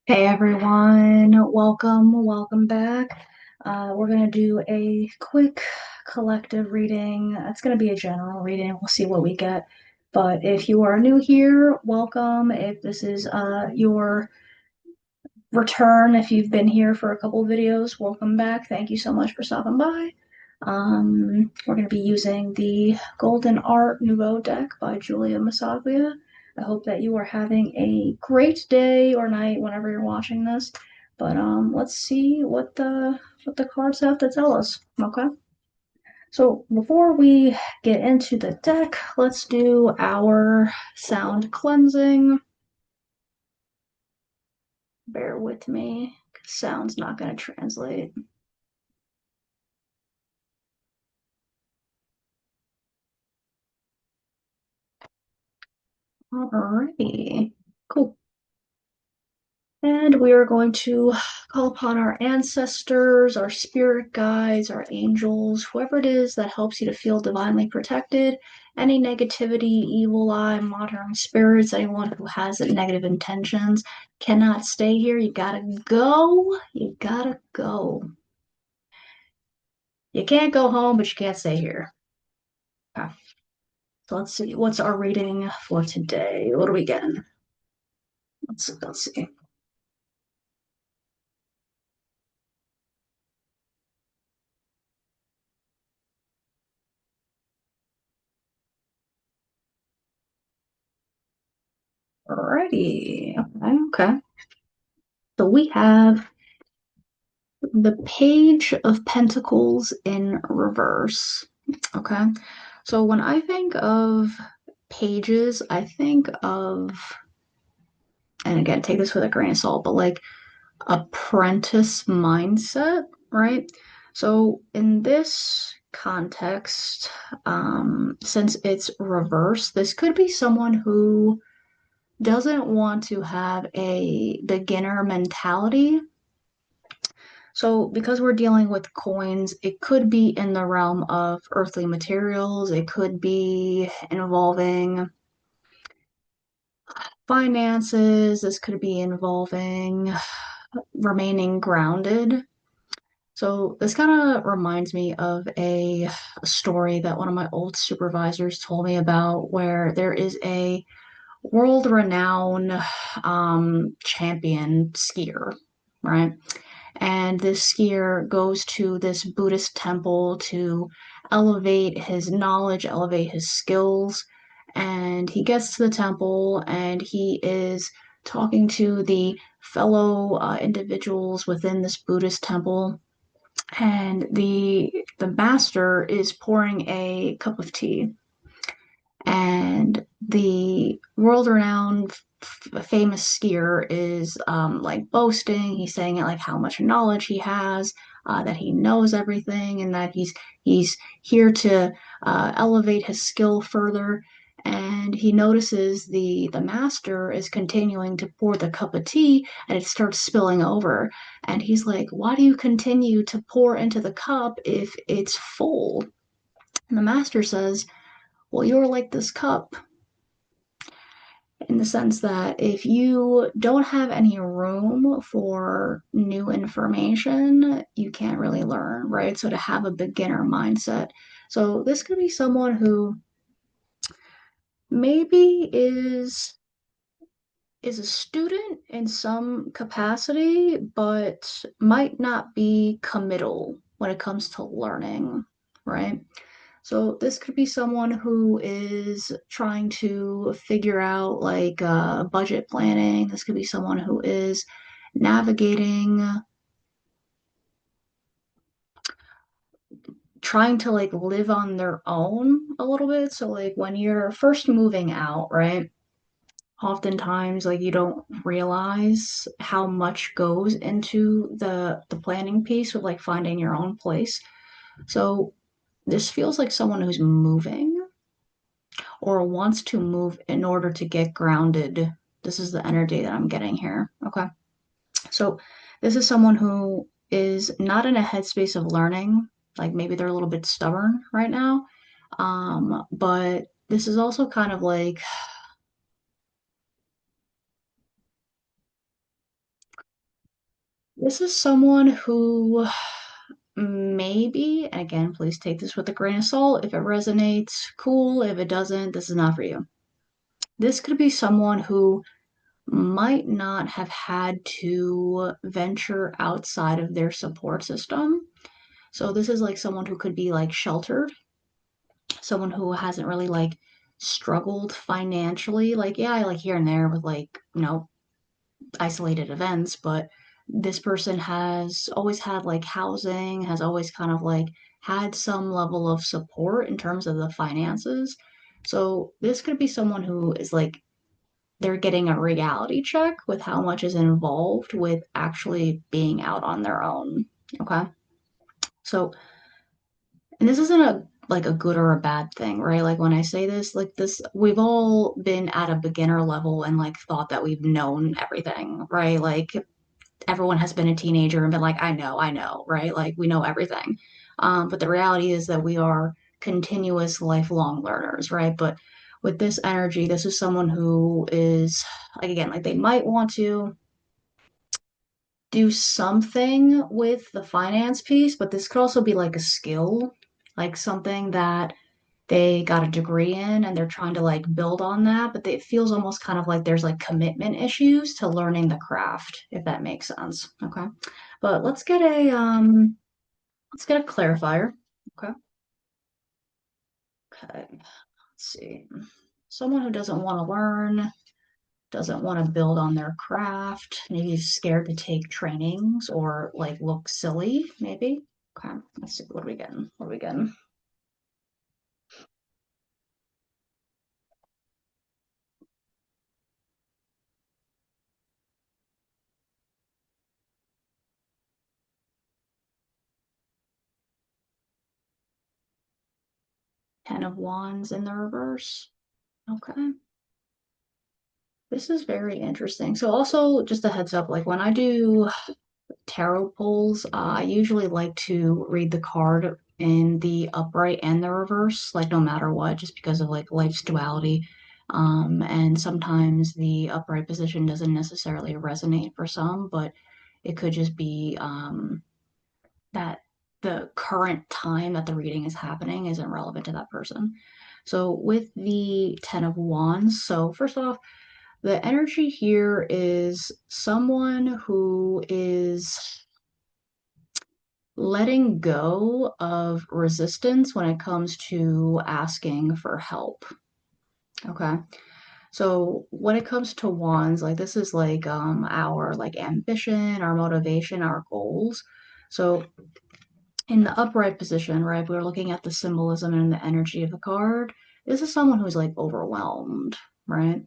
Hey everyone, welcome back. We're gonna do a quick collective reading. It's gonna be a general reading. We'll see what we get. But if you are new here, welcome. If this is your return, if you've been here for a couple videos, welcome back. Thank you so much for stopping by. We're gonna be using the Golden Art Nouveau deck by Julia Massaglia. I hope that you are having a great day or night whenever you're watching this. But let's see what the cards have to tell us. Okay. So before we get into the deck, let's do our sound cleansing. Bear with me, 'cause sound's not going to translate. Alrighty, cool. And we are going to call upon our ancestors, our spirit guides, our angels, whoever it is that helps you to feel divinely protected. Any negativity, evil eye, monitoring spirits, anyone who has negative intentions cannot stay here. You gotta go. You gotta go. You can't go home, but you can't stay here. Okay. So let's see. What's our reading for today? What are we getting? Let's see. Alrighty. Okay. Okay. So we have the Page of Pentacles in reverse. Okay. So when I think of pages, I think of, and again, take this with a grain of salt, but like apprentice mindset, right? So in this context, since it's reverse, this could be someone who doesn't want to have a beginner mentality. So, because we're dealing with coins, it could be in the realm of earthly materials, it could be involving finances, this could be involving remaining grounded. So, this kind of reminds me of a story that one of my old supervisors told me about, where there is a world-renowned champion skier, right? And this skier goes to this Buddhist temple to elevate his knowledge, elevate his skills. And he gets to the temple and he is talking to the fellow individuals within this Buddhist temple. And the master is pouring a cup of tea. And the world-renowned famous skier is like boasting. He's saying it like how much knowledge he has, that he knows everything, and that he's here to elevate his skill further. And he notices the master is continuing to pour the cup of tea, and it starts spilling over. And he's like, "Why do you continue to pour into the cup if it's full?" And the master says, "Well, you're like this cup, in the sense that if you don't have any room for new information, you can't really learn, right? So to have a beginner mindset. So this could be someone who maybe is a student in some capacity, but might not be committal when it comes to learning, right? So this could be someone who is trying to figure out like budget planning. This could be someone who is navigating, trying to like live on their own a little bit. So like when you're first moving out, right? Oftentimes like you don't realize how much goes into the planning piece of like finding your own place. So this feels like someone who's moving or wants to move in order to get grounded. This is the energy that I'm getting here. Okay. So this is someone who is not in a headspace of learning. Like maybe they're a little bit stubborn right now. But this is also kind of like This is someone who maybe, and again, please take this with a grain of salt. If it resonates, cool. If it doesn't, this is not for you. This could be someone who might not have had to venture outside of their support system. So this is like someone who could be like sheltered, someone who hasn't really like struggled financially. Like, yeah, like here and there with like, isolated events, but this person has always had like housing, has always kind of like had some level of support in terms of the finances. So this could be someone who is like they're getting a reality check with how much is involved with actually being out on their own. Okay. So, and this isn't a like a good or a bad thing, right? Like when I say this, like this, we've all been at a beginner level and like thought that we've known everything, right? Like everyone has been a teenager and been like, I know, right? Like we know everything. But the reality is that we are continuous lifelong learners, right? But with this energy, this is someone who is like again, like they might want to do something with the finance piece, but this could also be like a skill, like something that they got a degree in and they're trying to like build on that, but it feels almost kind of like there's like commitment issues to learning the craft, if that makes sense. Okay. But let's get a clarifier. Okay. Okay. Let's see. Someone who doesn't want to learn, doesn't want to build on their craft, maybe is scared to take trainings or like look silly, maybe. Okay. Let's see. What are we getting? What are we getting? 10 of Wands in the reverse. Okay. This is very interesting. So also just a heads up, like when I do tarot pulls, I usually like to read the card in the upright and the reverse, like no matter what, just because of like life's duality. And sometimes the upright position doesn't necessarily resonate for some, but it could just be that the current time that the reading is happening isn't relevant to that person. So with the Ten of Wands, so first off, the energy here is someone who is letting go of resistance when it comes to asking for help. Okay. So when it comes to wands, like this is like our like ambition, our motivation, our goals. So in the upright position, right, we're looking at the symbolism and the energy of the card. This is someone who's like overwhelmed, right?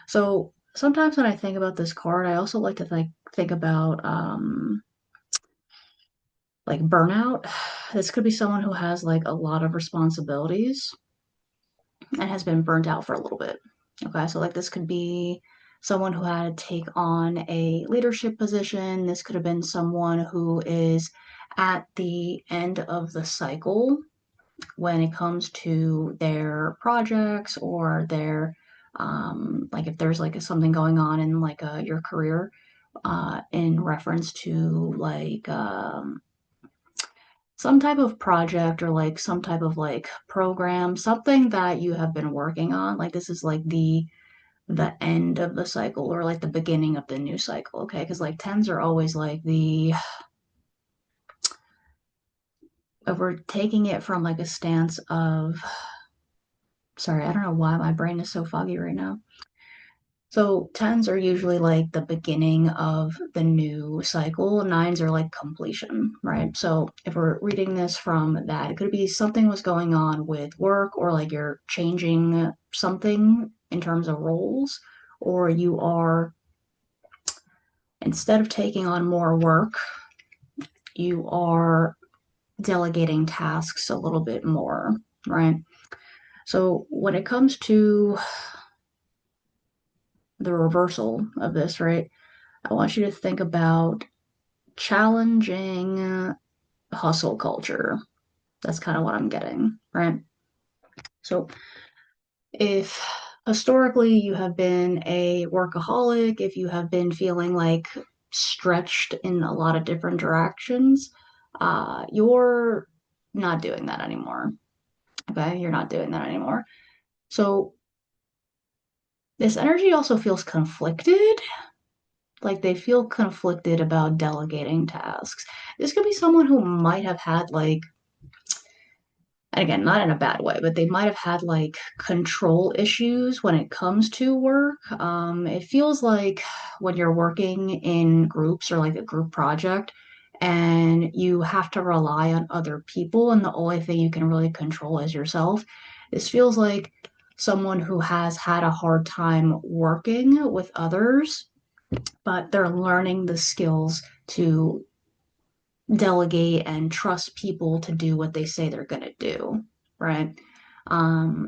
So sometimes when I think about this card, I also like to think about like burnout. This could be someone who has like a lot of responsibilities and has been burnt out for a little bit. Okay, so like this could be someone who had to take on a leadership position. This could have been someone who is at the end of the cycle when it comes to their projects or their like if there's like something going on in like your career in reference to like some type of project or like some type of like program, something that you have been working on. Like this is like the end of the cycle or like the beginning of the new cycle, okay? Because like tens are always like the if we're taking it from like a stance of sorry, I don't know why my brain is so foggy right now. So tens are usually like the beginning of the new cycle. Nines are like completion, right? So if we're reading this from that, it could be something was going on with work or like you're changing something in terms of roles, or you are, instead of taking on more work, you are delegating tasks a little bit more, right? So when it comes to the reversal of this, right? I want you to think about challenging hustle culture. That's kind of what I'm getting, right? So if historically you have been a workaholic, if you have been feeling like stretched in a lot of different directions, you're not doing that anymore. Okay, you're not doing that anymore. So this energy also feels conflicted, like they feel conflicted about delegating tasks. This could be someone who might have had like, and again, not in a bad way, but they might have had like control issues when it comes to work. It feels like when you're working in groups or like a group project and you have to rely on other people, and the only thing you can really control is yourself. This feels like someone who has had a hard time working with others, but they're learning the skills to delegate and trust people to do what they say they're going to do, right?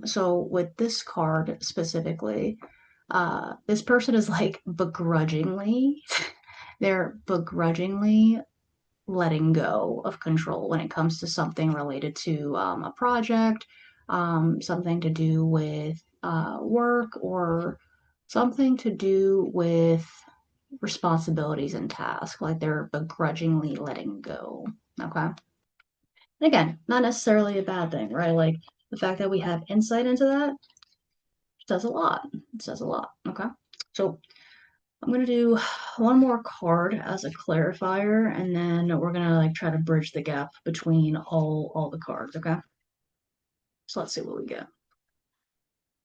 So with this card specifically, this person is like begrudgingly, they're begrudgingly letting go of control when it comes to something related to a project, something to do with work, or something to do with responsibilities and tasks, like they're begrudgingly letting go. Okay. And again, not necessarily a bad thing, right? Like the fact that we have insight into that says a lot. It says a lot. Okay. So I'm gonna do one more card as a clarifier, and then we're gonna like try to bridge the gap between all the cards, okay? So let's see what we get.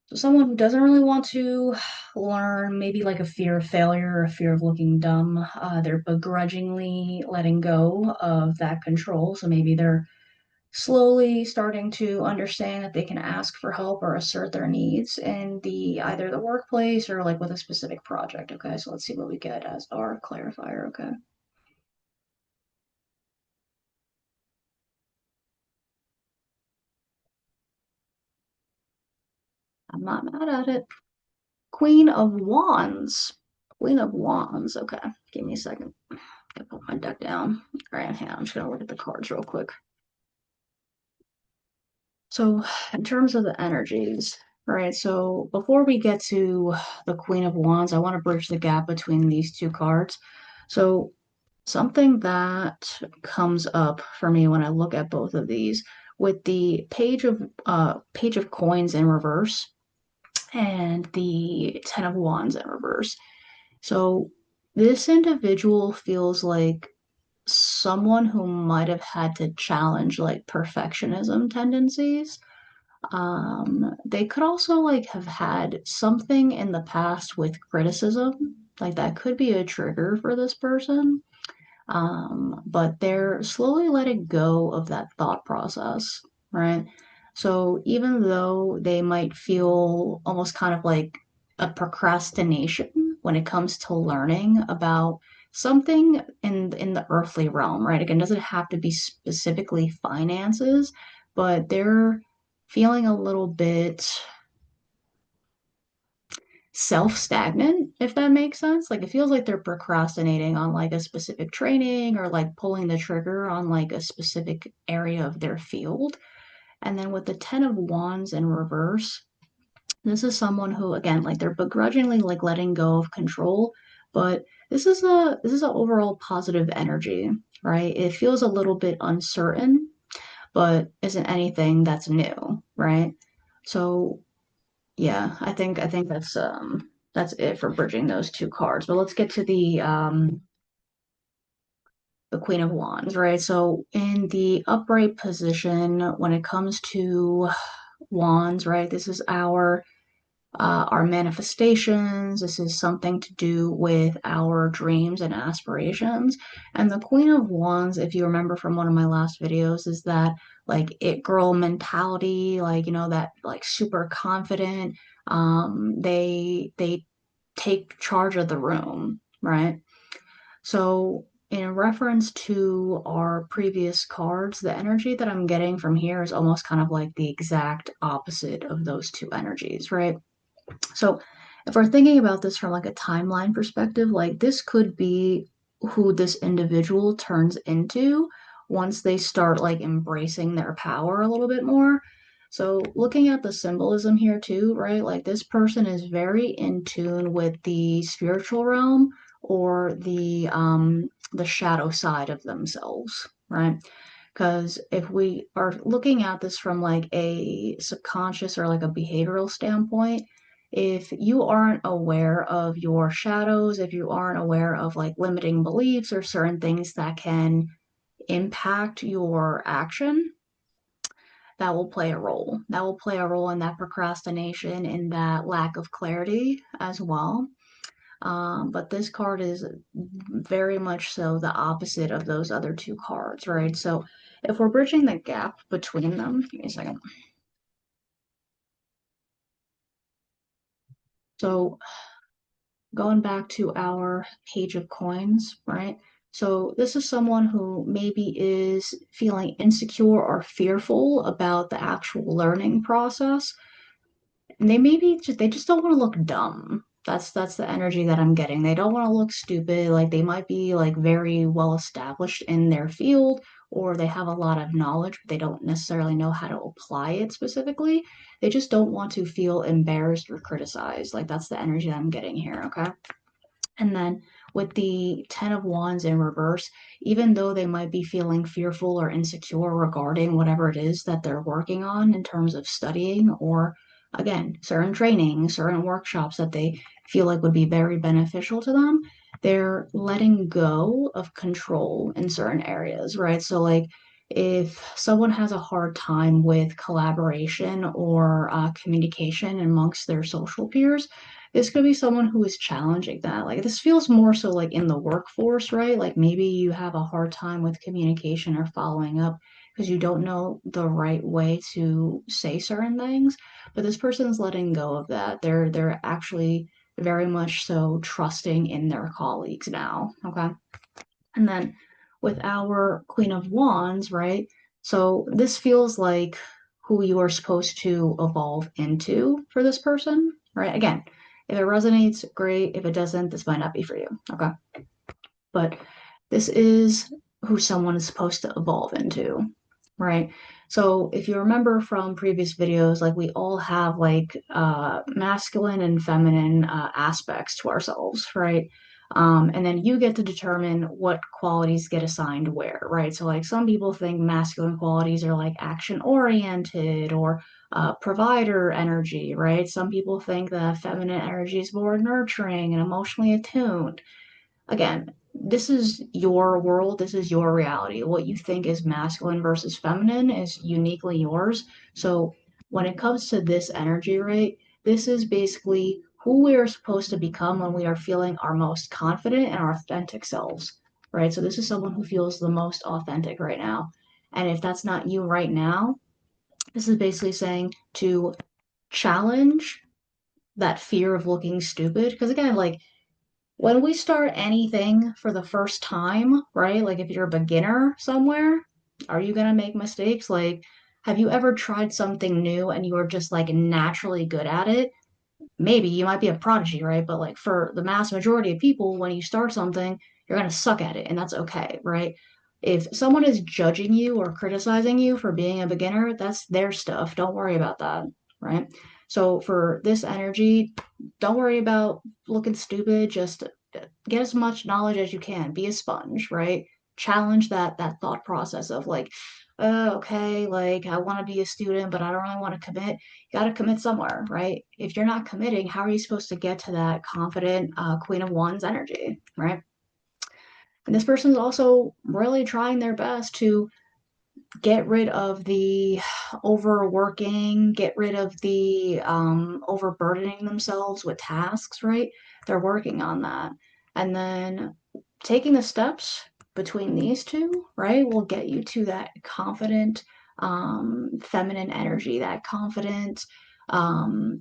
So someone who doesn't really want to learn, maybe like a fear of failure or a fear of looking dumb, they're begrudgingly letting go of that control. So maybe they're slowly starting to understand that they can ask for help or assert their needs in the either the workplace or like with a specific project. Okay, so let's see what we get as our clarifier. Okay. I'm not mad at it. Queen of Wands. Queen of Wands. Okay, give me a second. I put my deck down. All right, hang on. I'm just gonna look at the cards real quick. So, in terms of the energies, right? So, before we get to the Queen of Wands, I want to bridge the gap between these two cards. So, something that comes up for me when I look at both of these with the Page of Coins in reverse and the Ten of Wands in reverse. So, this individual feels like someone who might have had to challenge like perfectionism tendencies. They could also like have had something in the past with criticism, like that could be a trigger for this person. But they're slowly letting go of that thought process, right? So even though they might feel almost kind of like a procrastination when it comes to learning about something in the earthly realm, right? Again, it doesn't have to be specifically finances, but they're feeling a little bit self-stagnant, if that makes sense. Like it feels like they're procrastinating on like a specific training or like pulling the trigger on like a specific area of their field. And then with the Ten of Wands in reverse, this is someone who again like they're begrudgingly like letting go of control, but this is a overall positive energy, right? It feels a little bit uncertain, but isn't anything that's new, right? So yeah, I think that's it for bridging those two cards. But let's get to the Queen of Wands, right? So in the upright position, when it comes to wands, right, this is our manifestations. This is something to do with our dreams and aspirations. And the Queen of Wands, if you remember from one of my last videos, is that like it girl mentality, like that like super confident. They take charge of the room, right? So in reference to our previous cards, the energy that I'm getting from here is almost kind of like the exact opposite of those two energies, right? So if we're thinking about this from like a timeline perspective, like this could be who this individual turns into once they start like embracing their power a little bit more. So looking at the symbolism here too, right? Like this person is very in tune with the spiritual realm or the shadow side of themselves, right? Because if we are looking at this from like a subconscious or like a behavioral standpoint, if you aren't aware of your shadows, if you aren't aware of like limiting beliefs or certain things that can impact your action, that will play a role. That will play a role in that procrastination, in that lack of clarity as well. But this card is very much so the opposite of those other two cards, right? So if we're bridging the gap between them, give me a second. So going back to our page of coins, right? So this is someone who maybe is feeling insecure or fearful about the actual learning process. And they just don't want to look dumb. That's the energy that I'm getting. They don't want to look stupid. Like they might be like very well established in their field, or they have a lot of knowledge, but they don't necessarily know how to apply it specifically. They just don't want to feel embarrassed or criticized. Like that's the energy that I'm getting here, okay? And then with the Ten of Wands in reverse, even though they might be feeling fearful or insecure regarding whatever it is that they're working on in terms of studying or, again, certain training, certain workshops that they feel like would be very beneficial to them, they're letting go of control in certain areas, right? So, like, if someone has a hard time with collaboration or communication amongst their social peers, this could be someone who is challenging that. Like this feels more so like in the workforce, right? Like maybe you have a hard time with communication or following up because you don't know the right way to say certain things. But this person is letting go of that. They're actually very much so trusting in their colleagues now. Okay. And then with our Queen of Wands, right? So this feels like who you are supposed to evolve into for this person, right? Again, if it resonates, great. If it doesn't, this might not be for you. Okay. But this is who someone is supposed to evolve into, right? So if you remember from previous videos, like we all have like masculine and feminine aspects to ourselves, right? And then you get to determine what qualities get assigned where, right? So like some people think masculine qualities are like action oriented or provider energy, right? Some people think that feminine energy is more nurturing and emotionally attuned. Again, this is your world, this is your reality. What you think is masculine versus feminine is uniquely yours. So when it comes to this energy, right, this is basically who we are supposed to become when we are feeling our most confident and our authentic selves, right? So this is someone who feels the most authentic right now. And if that's not you right now, this is basically saying to challenge that fear of looking stupid. Because again, like when we start anything for the first time, right? Like if you're a beginner somewhere, are you gonna make mistakes? Like, have you ever tried something new and you were just like naturally good at it? Maybe you might be a prodigy, right? But like for the mass majority of people, when you start something, you're gonna suck at it, and that's okay, right? If someone is judging you or criticizing you for being a beginner, that's their stuff. Don't worry about that, right? So for this energy, don't worry about looking stupid. Just get as much knowledge as you can. Be a sponge, right? Challenge that thought process of like, okay, like I want to be a student, but I don't really want to commit. You got to commit somewhere, right? If you're not committing, how are you supposed to get to that confident Queen of Wands energy, right? And this person is also really trying their best to get rid of the overworking, get rid of the overburdening themselves with tasks, right? They're working on that. And then taking the steps between these two, right, will get you to that confident, feminine energy, that confident,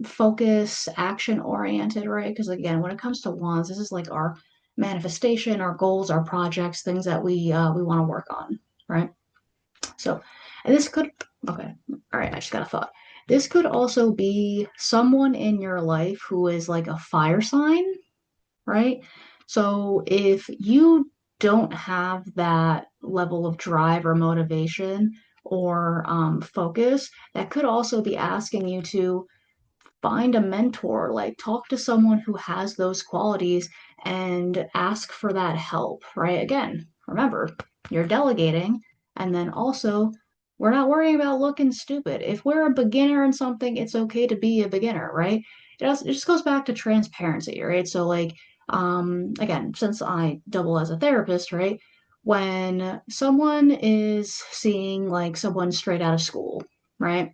focus, action oriented, right? Because again, when it comes to wands, this is like our manifestation, our goals, our projects, things that we want to work on, right? So, and this could, okay, all right, I just got a thought. This could also be someone in your life who is like a fire sign, right? So if you don't have that level of drive or motivation or focus, that could also be asking you to find a mentor, like talk to someone who has those qualities and ask for that help, right? Again, remember, you're delegating, and then also we're not worrying about looking stupid. If we're a beginner in something, it's okay to be a beginner, right? It just goes back to transparency, right? So like again, since I double as a therapist, right? When someone is seeing like someone straight out of school, right?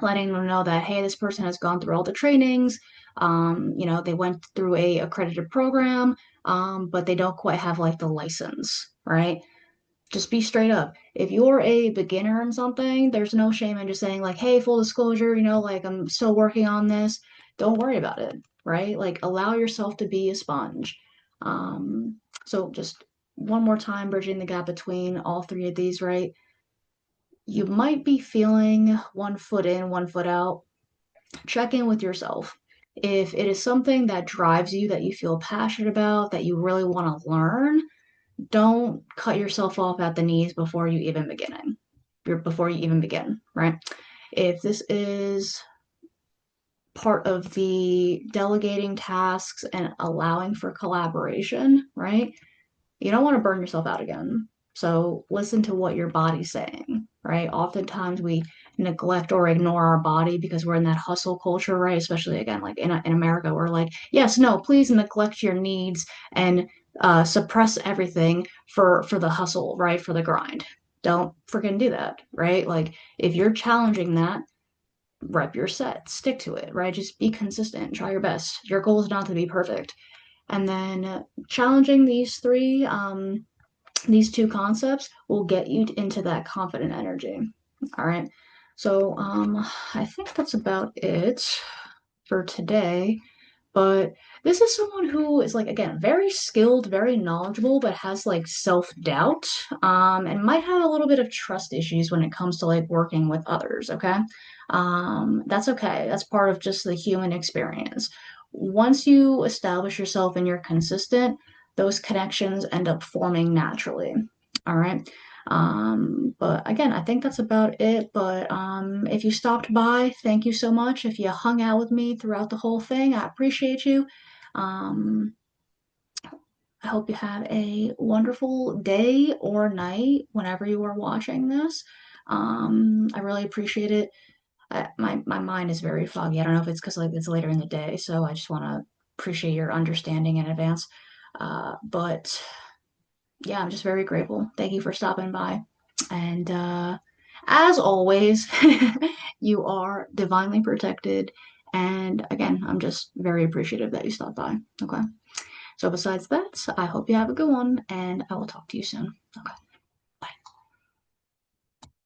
Letting them know that, hey, this person has gone through all the trainings, they went through a accredited program, but they don't quite have like the license, right? Just be straight up. If you're a beginner in something, there's no shame in just saying like, hey, full disclosure, like I'm still working on this. Don't worry about it, right? Like allow yourself to be a sponge. Um, so just one more time, bridging the gap between all three of these, right? You might be feeling one foot in, one foot out. Check in with yourself. If it is something that drives you, that you feel passionate about, that you really want to learn, don't cut yourself off at the knees before you even begin, right? If this is part of the delegating tasks and allowing for collaboration, right? You don't want to burn yourself out again. So listen to what your body's saying, right? Oftentimes we neglect or ignore our body because we're in that hustle culture, right? Especially again, like in America, we're like, yes, no, please neglect your needs and suppress everything for the hustle, right? For the grind. Don't freaking do that, right? Like if you're challenging that, rep your set, stick to it, right? Just be consistent, try your best. Your goal is not to be perfect. And then challenging these two concepts will get you into that confident energy. All right. So I think that's about it for today. But this is someone who is like again very skilled, very knowledgeable, but has like self-doubt, and might have a little bit of trust issues when it comes to like working with others, okay? That's okay. That's part of just the human experience. Once you establish yourself and you're consistent, those connections end up forming naturally. All right. But again, I think that's about it. But if you stopped by, thank you so much. If you hung out with me throughout the whole thing, I appreciate you. Um, I hope you have a wonderful day or night whenever you are watching this. I really appreciate it. My mind is very foggy. I don't know if it's because like it's later in the day, so I just want to appreciate your understanding in advance. But yeah, I'm just very grateful. Thank you for stopping by. And as always, you are divinely protected. And again, I'm just very appreciative that you stopped by. Okay. So, besides that, I hope you have a good one, and I will talk to you soon. Okay.